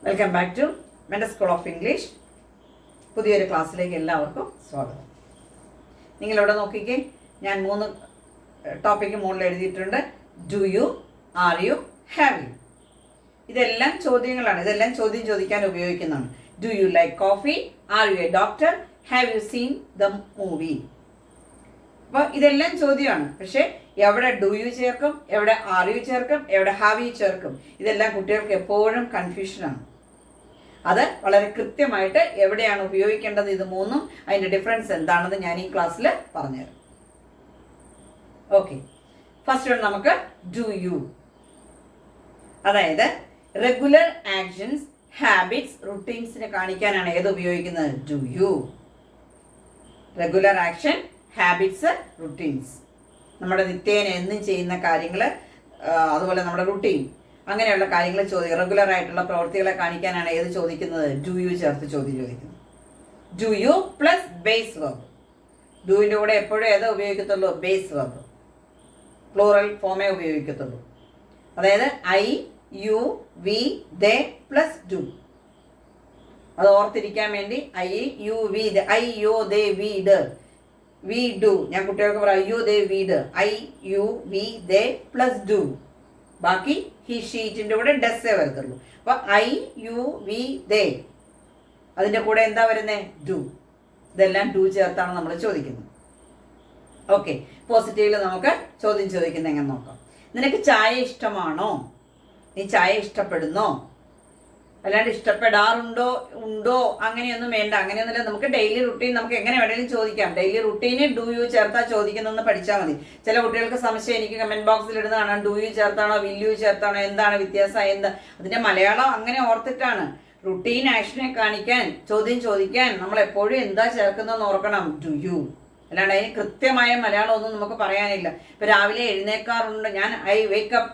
Welcome back to മെൻഡ school of English. പുതിയൊരു ക്ലാസ്സിലേക്ക് എല്ലാവർക്കും സ്വാഗതം. നിങ്ങളിവിടെ നോക്കിക്കേ, ഞാൻ 3 ടോപ്പിക്ക് മുകളിൽ എഴുതിയിട്ടുണ്ട്. Do you, are you, have U. ഇതെല്ലാം ചോദ്യങ്ങളാണ്. ഇതെല്ലാം ചോദ്യം ചോദിക്കാൻ ഉപയോഗിക്കുന്നതാണ്. Do you like coffee, R you a doctor, have you scene the movie. അപ്പോൾ ഇതെല്ലാം ചോദ്യമാണ്. പക്ഷേ എവിടെ ഡു യു ചേർക്കും, എവിടെ ആർ യു ചേർക്കും, എവിടെ ഹാവ് യു ചേർക്കും, ഇതെല്ലാം കുട്ടികൾക്ക് എപ്പോഴും കൺഫ്യൂഷനാണ്. അത് വളരെ കൃത്യമായിട്ട് എവിടെയാണ് ഉപയോഗിക്കേണ്ടത്, ഇത് മൂന്നും അതിൻ്റെ ഡിഫറൻസ് എന്താണെന്ന് ഞാൻ ഈ ക്ലാസ്സിൽ പറഞ്ഞുതരാം. ഓക്കെ, ഫസ്റ്റ് നമുക്ക് ഡു യു, അതായത് റെഗുലർ ആക്ഷൻസ്, ഹാബിറ്റ്സ്, റുട്ടീൻസിനെ കാണിക്കാനാണ് ഏത് ഉപയോഗിക്കുന്നത്? Do you. Regular action, habits, routines, നമ്മുടെ നിത്യേന എന്നും ചെയ്യുന്ന കാര്യങ്ങൾ, അതുപോലെ നമ്മുടെ റുട്ടീൻ, അങ്ങനെയുള്ള കാര്യങ്ങൾ റെഗുലർ ആയിട്ടുള്ള പ്രവൃത്തികളെ കാണിക്കാനാണ് ഏത് ചോദിക്കുന്നത്? ഡു യു ചേർത്ത് ചോദ്യം ചോദിക്കുന്നത്. Do you plus base verb. ഡുവിൻ്റെ കൂടെ എപ്പോഴും ഏതാ ഉപയോഗിക്കത്തുള്ളൂ? ബേസ് വെർബ്, പ്ലൂറൽ ഫോമേ ഉപയോഗിക്കത്തുള്ളൂ. അതായത് I, you, we, they plus do. അത് ഓർത്തിരിക്കാൻ വേണ്ടി I, you, we, I, you, they, we, ഡ്, വി, ഡു. ഞാൻ കുട്ടികൾക്ക് പറയാം യു, ദേ, വി, ഡ്, I, you, we, they plus do. ബാക്കി ഹി, ഷീറ്റിൻ്റെ കൂടെ ഡസ്സേ വരത്തുള്ളൂ. അപ്പൊ ഐ, യു, വി, ദേ, അതിൻ്റെ കൂടെ എന്താ വരുന്നത്? ഡു. ഇതെല്ലാം ഡു ചേർത്താണ് നമ്മൾ ചോദിക്കുന്നത്. ഓക്കെ, പോസിറ്റീവിൽ നമുക്ക് ചോദ്യം ചോദിക്കുന്നത് എങ്ങനെ നോക്കാം. നിനക്ക് ചായ ഇഷ്ടമാണോ? നീ ചായ ഇഷ്ടപ്പെടുന്നോ? അല്ലാണ്ട് ഇഷ്ടപ്പെടാറുണ്ടോ, ഉണ്ടോ, അങ്ങനെയൊന്നും വേണ്ട. അങ്ങനെയൊന്നുമില്ല. നമുക്ക് ഡെയിലി റുട്ടീൻ നമുക്ക് എങ്ങനെ വേണമെങ്കിലും ചോദിക്കാം. ഡെയിലി റുട്ടീന് ഡു യു ചേർത്താ ചോദിക്കുന്നതെന്ന് പഠിച്ചാൽ മതി. ചില കുട്ടികൾക്ക് സംശയം, എനിക്ക് കമന്റ് ബോക്സിൽ ഇടുന്നതാണ്, ഡു യു ചേർത്താണോ വിൽ യു ചേർത്താണോ, എന്താണ് വ്യത്യാസം, എന്താ അതിന്റെ മലയാളം അങ്ങനെ ഓർത്തിട്ടാണ്. റുട്ടീൻ ആക്ഷനെ കാണിക്കാൻ, ചോദ്യം ചോദിക്കാൻ നമ്മൾ എപ്പോഴും എന്താ ചേർക്കുന്നതെന്ന് ഓർക്കണം, ഡു യു. അല്ലാണ്ട് അതിന് കൃത്യമായ മലയാളം ഒന്നും നമുക്ക് പറയാനില്ല. ഇപ്പൊ രാവിലെ എഴുന്നേക്കാറുണ്ട്, ഞാൻ ഐ വേക്കപ്പ്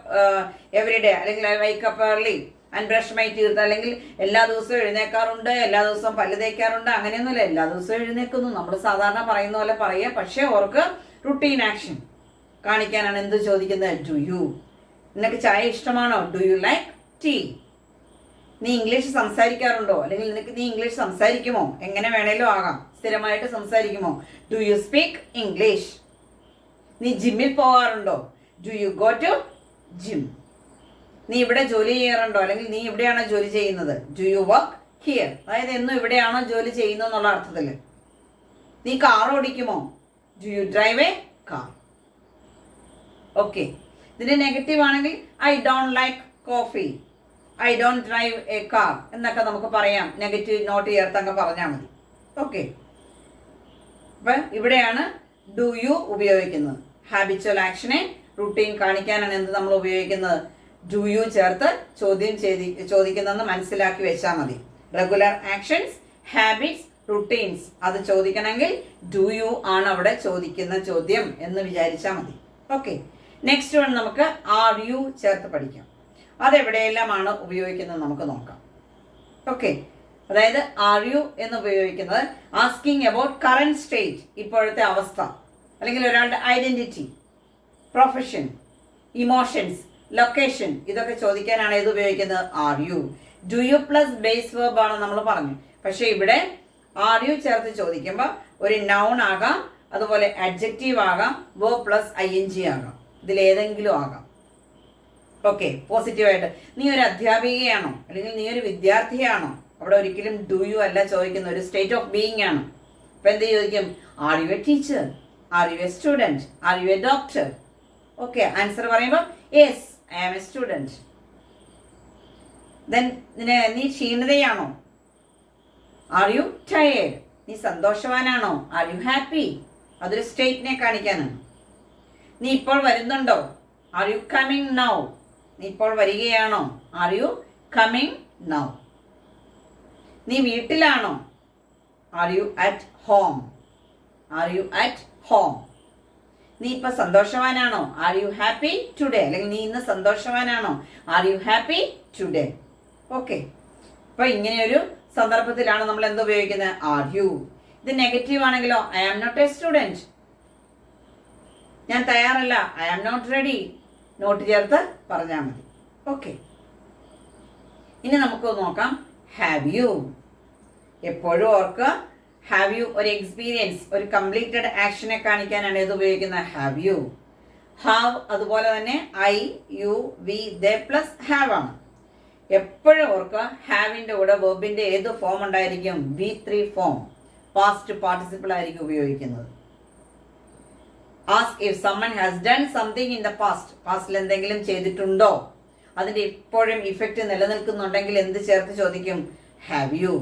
എവറി ഡേ, അല്ലെങ്കിൽ I wake up early and brush my teeth, അല്ലെങ്കിൽ എല്ലാ ദിവസവും എഴുന്നേക്കാറുണ്ട്, എല്ലാ ദിവസവും പല്ല് തേക്കാറുണ്ട്, അങ്ങനെയൊന്നുമില്ല. എല്ലാ ദിവസവും എഴുന്നേക്കുന്നു, നമ്മൾ സാധാരണ പറയുന്ന പോലെ പറയുക. പക്ഷേ ഓർക്ക് റുട്ടീൻ ആക്ഷൻ കാണിക്കാനാണ് എന്ത് ചോദിക്കുന്നത്? Do you. നിനക്ക് ചായ ഇഷ്ടമാണോ? Do you like tea. നീ ഇംഗ്ലീഷ് സംസാരിക്കാറുണ്ടോ? അല്ലെങ്കിൽ നീ ഇംഗ്ലീഷ് സംസാരിക്കുമോ? എങ്ങനെ വേണേലും ആകാം, സ്ഥിരമായിട്ട് സംസാരിക്കുമോ? Do you speak English. നീ ജിമ്മിൽ പോകാറുണ്ടോ? Do you go to gym. നീ ഇവിടെ ജോലി ചെയ്യാറുണ്ടോ? അല്ലെങ്കിൽ നീ ഇവിടെയാണോ ജോലി ചെയ്യുന്നത്? Do you work here. അതായത് എന്നും ഇവിടെയാണോ ജോലി ചെയ്യുന്നത് എന്നുള്ള അർത്ഥത്തിൽ. നീ കാർ ഓടിക്കുമോ? Do you drive a car. Okay, ഇതിന്റെ നെഗറ്റീവ് ആണെങ്കിൽ I don't like coffee, I don't drive a car എന്നൊക്കെ നമുക്ക് പറയാം. നെഗറ്റീവ് നോട്ട് ചേർത്തങ്ങ് പറഞ്ഞാൽ മതി. ഓക്കെ, അപ്പൊ ഇവിടെയാണ് ഡു യു ഉപയോഗിക്കുന്നത്. ഹാബിച്വൽ ആക്ഷനെ റുട്ടീൻ കാണിക്കാനാണ് എന്ത് നമ്മൾ ഉപയോഗിക്കുന്നത്? ഡു യു ചേർത്ത് ചോദ്യം ചോദിക്കുന്നതെന്ന് മനസ്സിലാക്കി വെച്ചാൽ മതി. റെഗുലർ ആക്ഷൻസ്, ഹാബിറ്റ്സ്, റുട്ടീൻസ്, അത് ചോദിക്കണമെങ്കിൽ ഡു യു ആണ് അവിടെ ചോദിക്കുന്ന ചോദ്യം എന്ന് വിചാരിച്ചാൽ മതി. ഓക്കെ, നെക്സ്റ്റ് വൺ നമുക്ക് ആർ യു ചേർത്ത് പഠിക്കാം. അതെവിടെയെല്ലാമാണ് ഉപയോഗിക്കുന്നത് നമുക്ക് നോക്കാം. ഓക്കെ, അതായത് ആർ യു എന്ന് ഉപയോഗിക്കുന്നത് ആസ്കിങ് അബൌട്ട് കറന്റ് സ്റ്റേറ്റ്, ഇപ്പോഴത്തെ അവസ്ഥ, അല്ലെങ്കിൽ ഒരാളുടെ ഐഡന്റിറ്റി, പ്രൊഫഷൻ, ഇമോഷൻസ്, ലൊക്കേഷൻ, ഇതൊക്കെ ചോദിക്കാനാണ് ഇത് ഉപയോഗിക്കുന്നത്? Are U. Do you plus base verb ആണ് നമ്മൾ പറഞ്ഞു. പക്ഷെ ഇവിടെ ആർ യു ചേർത്ത് ചോദിക്കുമ്പോൾ ഒരു നൗൺ ആകാം, അതുപോലെ അഡ്ജക്റ്റീവ് ആകാം, വെർബ് പ്ലസ് ING ആകാം, ഇതിലേതെങ്കിലും ആകാം. ഓക്കെ, പോസിറ്റീവായിട്ട് നീ ഒരു അധ്യാപികയാണോ, അല്ലെങ്കിൽ നീ ഒരു വിദ്യാർത്ഥിയാണോ, അവിടെ ഒരിക്കലും ഡു യു അല്ല ചോദിക്കുന്നത്, ഒരു സ്റ്റേറ്റ് ഓഫ് ബീയിങ് ആണ്. അപ്പൊ എന്ത് ചോദിക്കും? Are you a teacher, are you a student, are you a doctor. Okay, answer പറയുമ്പോൾ yes I am a student. Then നീ ക്ഷീണിതയാണോ? Are you tired. നീ സന്തോഷവാനാണോ? Are you happy. അതൊരു സ്റ്റേറ്റിനെ കാണിക്കാനാണ്. നീ ഇപ്പോൾ വരുന്നുണ്ടോ? Are you coming now. നീ ഇപ്പോൾ വരികയാണോ? Are you coming now. നീ വീട്ടിലാണോ? Are you at home. Are you at home. നീ ഇപ്പൊ സന്തോഷവാനാണോ? Are you happy today. അല്ലെങ്കിൽ നീ ഇന്ന് സന്തോഷവാനാണോ? Are you happy today. Okay, അപ്പൊ ഇങ്ങനെയൊരു സന്ദർഭത്തിലാണ് നമ്മൾ എന്ത് ഉപയോഗിക്കുന്നത്? Are you. ഇത് നെഗറ്റീവ് ആണെങ്കിലോ I am not a student, ഞാൻ തയ്യാറല്ല, I am not ready, not ചേർത്ത് പറഞ്ഞാൽ മതി. ഓക്കെ, ഇനി നമുക്ക് നോക്കാം ഹാവ് യു. എപ്പോഴും ഓർക്കുക, ഹാവ് യു ഒരു എക്സ്പീരിയൻസ്, ഒരു കംപ്ലീറ്റഡ് ആക്ഷനെ കാണിക്കാനാണ് ഇത് ഉപയോഗിക്കുന്നത്. Have you. ഹാവ് അതുപോലെ തന്നെ I you we they plus have ആണ്. എപ്പോഴും ഓർക്കുക, ഹാവിൻ്റെ കൂടെ വെർബിൻ്റെ ഏത് ഫോം ഉണ്ടായിരിക്കും? V3 ഫോം, പാസ്റ്റ് പാർട്ടിസിപ്പിൾ ആയിരിക്കും ഉപയോഗിക്കുന്നത്. Ask if someone has done something in the past. പാസ്റ്റിൽ എന്തെങ്കിലും ചെയ്തിട്ടുണ്ടോ, അതിൻ്റെ ഇപ്പോഴും ഇഫക്റ്റ് നിലനിൽക്കുന്നുണ്ടെങ്കിൽ എന്ത് ചേർത്ത് ചോദിക്കും? Have you.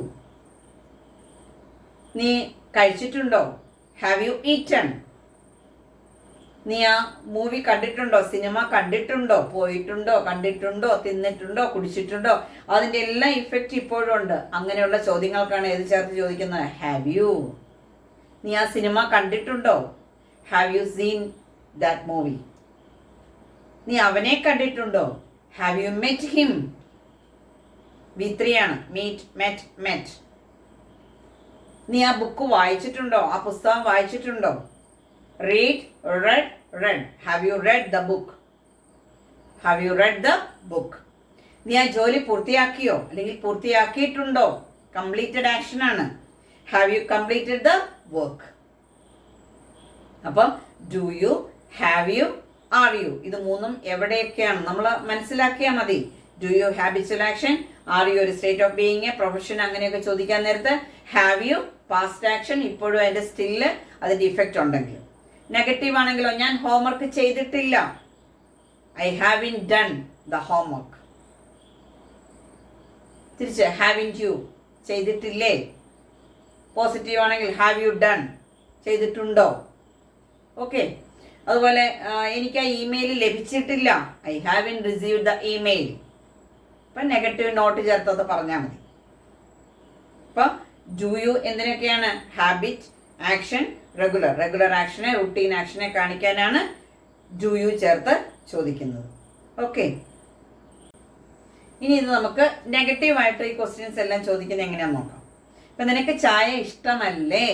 നീ കഴിച്ചിട്ടുണ്ടോ? Have you eaten. നീ ആ മൂവി കണ്ടിട്ടുണ്ടോ, സിനിമ കണ്ടിട്ടുണ്ടോ, പോയിട്ടുണ്ടോ, കണ്ടിട്ടുണ്ടോ, തിന്നിട്ടുണ്ടോ, കുടിച്ചിട്ടുണ്ടോ, അതിൻ്റെ എല്ലാം ഇഫക്റ്റ് ഇപ്പോഴും ഉണ്ട്. അങ്ങനെയുള്ള ചോദ്യങ്ങൾക്കാണ് ഏത് ചേർത്ത് ചോദിക്കുന്നത്? Have you. നീ ആ സിനിമ കണ്ടിട്ടുണ്ടോ? Have you seen that movie. നീ അവനെ കണ്ടിട്ടുണ്ടോ? Have you met him. V3 ആണ്. Meet, met, met. നീ ആ ബുക്ക് വായിച്ചിട്ടുണ്ടോ? ആ പുസ്തകം വായിച്ചിട്ടുണ്ടോ? Read, read, read. Have you read the book? Have you read the book? നീ ആ ജോലി പൂർത്തിയാക്കിയോ, അല്ലെങ്കിൽ പൂർത്തിയാക്കിയിട്ടുണ്ടോ? കംപ്ലീറ്റഡ് ആക്ഷൻ ആണ്. Have you completed the work? അപ്പം do you, have you, are you, ഇത് മൂന്നും എവിടെയൊക്കെയാണ് നമ്മൾ മനസ്സിലാക്കിയാൽ മതി. Do you habitual action, are you ഒരു സ്റ്റേറ്റ് ഓഫ് ബീയിങ്, പ്രൊഫഷൻ, അങ്ങനെയൊക്കെ ചോദിക്കാൻ നേരത്ത് ഹാവ് യു പാസ്റ്റ് ആക്ഷൻ, ഇപ്പോഴും അതിൻ്റെ സ്റ്റില്ല് അതിൻ്റെ ഇഫക്റ്റ് ഉണ്ടെങ്കിൽ. നെഗറ്റീവ് ആണെങ്കിലോ, ഞാൻ ഹോംവർക്ക് ചെയ്തിട്ടില്ല, I haven't done the homework. തിരിച്ച് ഹാവിൻ യു, ചെയ്തിട്ടില്ലേ. പോസിറ്റീവ് ആണെങ്കിൽ ഹാവ് യു ഡൺ, ചെയ്തിട്ടുണ്ടോ. ഓക്കെ. അതുപോലെ എനിക്ക് ആ ഇമെയിൽ ലഭിച്ചിട്ടില്ല, I haven't received the email. അപ്പം നെഗറ്റീവ് നോട്ട് ചേർത്തത് പറഞ്ഞാൽ മതി. അപ്പം ഡു യു എന്തിനൊക്കെയാണ്? Habit, action, regular. റെഗുലർ ആക്ഷനെ, റുട്ടീൻ ആക്ഷനെ കാണിക്കാനാണ് ഡു യു ചേർത്ത് ചോദിക്കുന്നത്. ഓക്കെ. ഇനി ഇത് നമുക്ക് നെഗറ്റീവായിട്ട് ഈ ക്വസ്റ്റ്യൻസ് എല്ലാം ചോദിക്കുന്നത് എങ്ങനെയാണെന്ന് നോക്കാം. ഇപ്പം നിനക്ക് ചായ ഇഷ്ടമല്ലേ?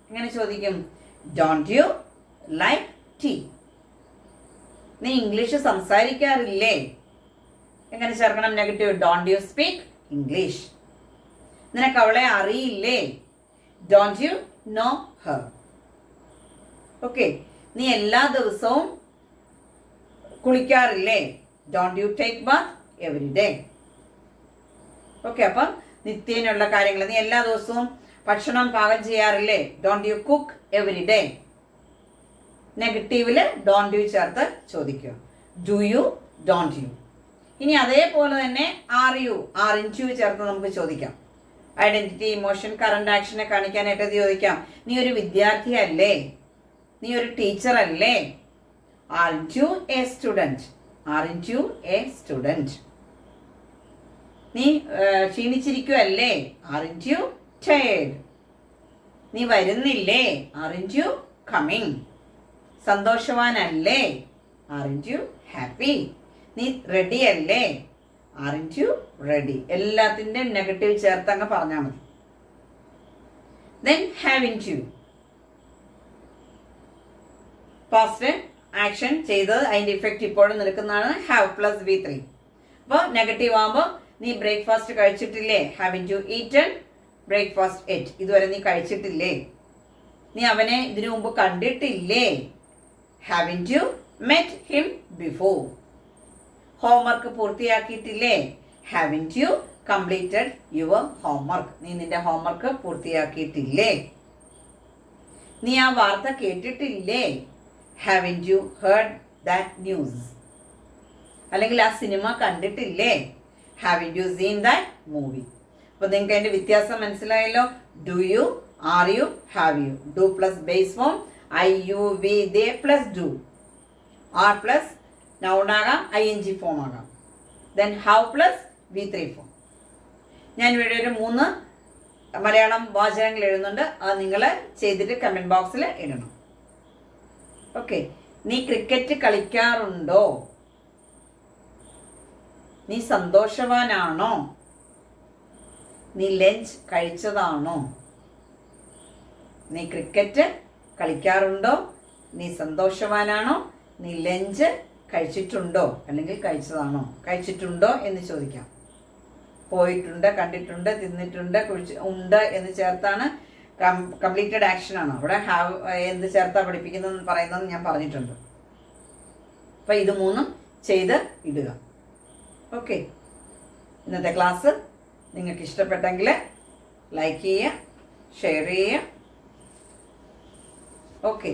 എങ്ങനെ ചോദിക്കും? Don't you like tea? നീ ഇംഗ്ലീഷ് സംസാരിക്കാറില്ലേ? എങ്ങനെ ചേർക്കണം negative? Don't you speak English? നിനക്ക് അവളെ അറിയില്ലേ? Don't you know her? Okay. നീ എല്ലാ ദിവസവും കുളിക്കാറില്ലേ? Don't you take bath every day? Okay. അപ്പം നിത്യേനുള്ള കാര്യങ്ങൾ. നീ എല്ലാ ദിവസവും ഭക്ഷണം പാകം ചെയ്യാറില്ലേ? Don't you cook every day? നെഗറ്റീവില് ഡോണ്ട് യു ചേർത്ത് ചോദിക്കുക. Do you, don't you. ഇനി അതേപോലെ തന്നെ ആർ യു, ആറിൻറ്റ് യു ചേർത്ത് നമുക്ക് ചോദിക്കാം. ഐഡന്റിറ്റി, ഇമോഷൻ, കറണ്ട് ആക്ഷനെ കാണിക്കാനായിട്ട് ചോദിക്കാം. നീ ഒരു വിദ്യാർത്ഥി അല്ലേ? നീ ഒരു ടീച്ചർ അല്ലേ? Aren't you a student? Aren't you a student? നീ ക്ഷീണിച്ചിരിക്കുവല്ലേ? Aren't you tired? നീ വരുന്നില്ലേ? Aren't you coming? സന്തോഷവാനല്ലേ? Aren't you happy? നീ റെഡി അല്ലേ? Aren't you ready? എല്ലാത്തിൻ്റെയും നെഗറ്റീവ് ചേർത്ത് അങ്ങ് പറഞ്ഞാൽ മതി. Then haven't you, past action ചെയ്തത്, അതിൻ്റെ ഇഫക്റ്റ് ഇപ്പോഴും നിൽക്കുന്നതാണ്. Have plus V3. അപ്പോൾ നെഗറ്റീവ് ആകുമ്പോൾ നീ ബ്രേക്ക്ഫാസ്റ്റ് കഴിച്ചിട്ടില്ലേ? Haven't you eaten breakfast yet? ഇതുവരെ നീ കഴിച്ചിട്ടില്ലേ? നീ അവനെ ഇതിനു മുമ്പ് കണ്ടിട്ടില്ലേ? Haven't you met him before? Homework പൂർത്തിയാക്കിയിട്ടില്ലേ? Haven't you completed your homework? നീ നിന്റെ ഹോംവർക്ക് പൂർത്തിയാക്കിയിട്ടില്ലേ? നീ ആ വാർത്ത കേട്ടിട്ടില്ലേ? Haven't you heard that news? അല്ലെങ്കിൽ ആ സിനിമ കണ്ടിട്ടില്ലേ? Haven't you seen that movie? അപ്പോൾ നിങ്ങൾക്ക് അതിൻ്റെ വ്യത്യാസം മനസ്സിലായല്ലോ. Do you, are you, have you. Do plus base form, I you we they plus do. Are plus noun ആകാം, ING ഫോം ആകാം. Then have plus V3 form. ഞാൻ ഇവിടെ ഒരു 3 മലയാളം വാചകങ്ങൾ എഴുതുന്നുണ്ട്. അത് നിങ്ങൾ ചെയ്തിട്ട് കമൻറ്റ് ബോക്സിൽ ഇടണം. ഓക്കെ. നീ ക്രിക്കറ്റ് കളിക്കാറുണ്ടോ? നീ സന്തോഷവാനാണോ? നീ ലഞ്ച് കഴിച്ചതാണോ? നീ ക്രിക്കറ്റ് കളിക്കാറുണ്ടോ? നീ സന്തോഷവാനാണോ? നീ ലഞ്ച് കഴിച്ചിട്ടുണ്ടോ? അല്ലെങ്കിൽ കഴിച്ചതാണോ? കഴിച്ചിട്ടുണ്ടോ എന്ന് ചോദിക്കാം. പോയിട്ടുണ്ട്, കണ്ടിട്ടുണ്ട്, തിന്നിട്ടുണ്ട്, ഉണ്ട് എന്ന് ചേർത്താണ്. കംപ്ലീറ്റഡ് ആക്ഷൻ ആണ്. അവിടെ ഹാവ് എന്ത് ചേർത്താ പഠിപ്പിക്കുന്നതെന്ന് പറയുന്നത് ഞാൻ പറഞ്ഞിട്ടുണ്ട്. അപ്പം ഇത് മൂന്നും ചെയ്ത് ഇടുക. ഓക്കെ, ഇന്നത്തെ ക്ലാസ് നിങ്ങൾക്ക് ഇഷ്ടപ്പെട്ടെങ്കിൽ ലൈക്ക് ചെയ്യുക, ഷെയർ ചെയ്യുക. ഓക്കെ.